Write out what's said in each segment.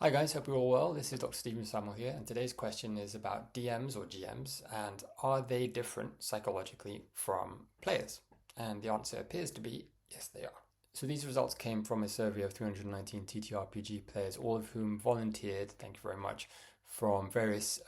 Hi guys, hope you're all well. This is Dr. Stephen Samuel here, and today's question is about DMs or GMs and are they different psychologically from players? And the answer appears to be yes, they are. So these results came from a survey of 319 TTRPG players, all of whom volunteered, thank you very much, from various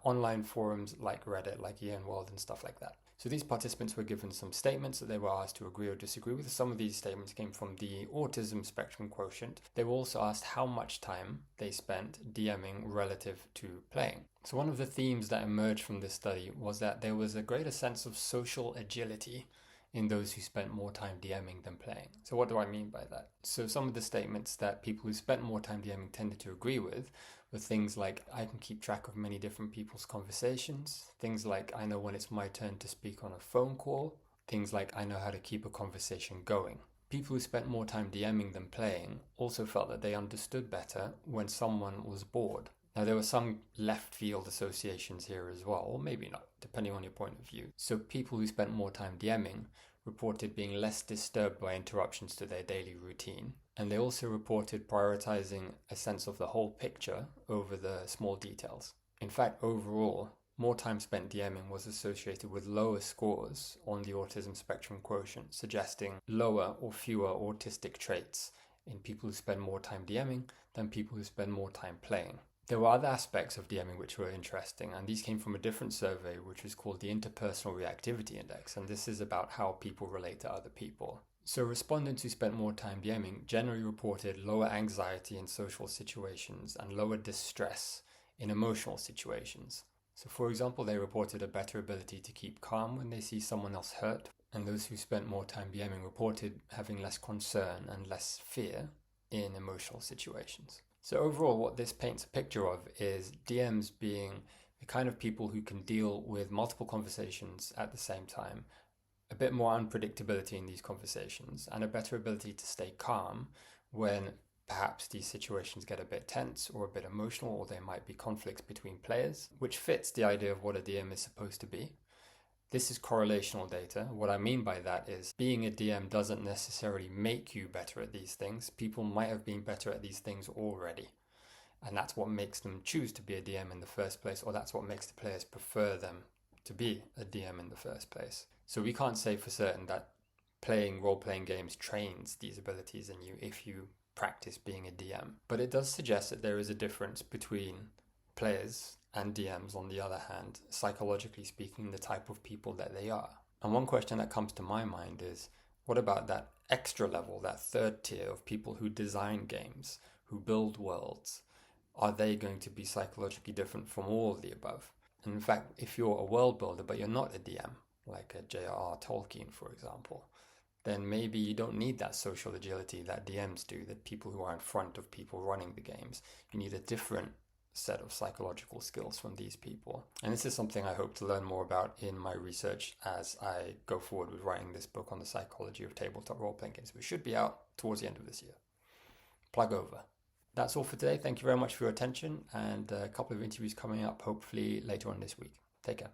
online forums like Reddit, like EN World and stuff like that. So these participants were given some statements that they were asked to agree or disagree with. Some of these statements came from the autism spectrum quotient. They were also asked how much time they spent DMing relative to playing. So one of the themes that emerged from this study was that there was a greater sense of social agility in those who spent more time DMing than playing. So what do I mean by that? So some of the statements that people who spent more time DMing tended to agree with were things like, I can keep track of many different people's conversations. Things like, I know when it's my turn to speak on a phone call. Things like, I know how to keep a conversation going. People who spent more time DMing than playing also felt that they understood better when someone was bored. Now, there were some left field associations here as well, or maybe not, depending on your point of view. So people who spent more time DMing reported being less disturbed by interruptions to their daily routine. And they also reported prioritizing a sense of the whole picture over the small details. In fact, overall, more time spent DMing was associated with lower scores on the autism spectrum quotient, suggesting lower or fewer autistic traits in people who spend more time DMing than people who spend more time playing. There were other aspects of DMing which were interesting, and these came from a different survey which was called the Interpersonal Reactivity Index, and this is about how people relate to other people. So respondents who spent more time DMing generally reported lower anxiety in social situations and lower distress in emotional situations. So for example, they reported a better ability to keep calm when they see someone else hurt, and those who spent more time DMing reported having less concern and less fear in emotional situations. So overall, what this paints a picture of is DMs being the kind of people who can deal with multiple conversations at the same time, a bit more unpredictability in these conversations, and a better ability to stay calm when perhaps these situations get a bit tense or a bit emotional, or there might be conflicts between players, which fits the idea of what a DM is supposed to be. This is correlational data. What I mean by that is being a DM doesn't necessarily make you better at these things. People might have been better at these things already. And that's what makes them choose to be a DM in the first place, or that's what makes the players prefer them to be a DM in the first place. So we can't say for certain that playing role-playing games trains these abilities in you if you practice being a DM. But it does suggest that there is a difference between players and DMs, on the other hand, psychologically speaking, the type of people that they are. And one question that comes to my mind is, what about that extra level, that third tier of people who design games, who build worlds? Are they going to be psychologically different from all of the above? And in fact, if you're a world builder but you're not a DM, like a J.R.R. Tolkien, for example, then maybe you don't need that social agility that DMs do, that people who are in front of people running the games. You need a different set of psychological skills from these people. And this is something I hope to learn more about in my research as I go forward with writing this book on the psychology of tabletop role-playing games, which should be out towards the end of this year. Plug over. That's all for today. Thank you very much for your attention, and a couple of interviews coming up hopefully later on this week. Take care.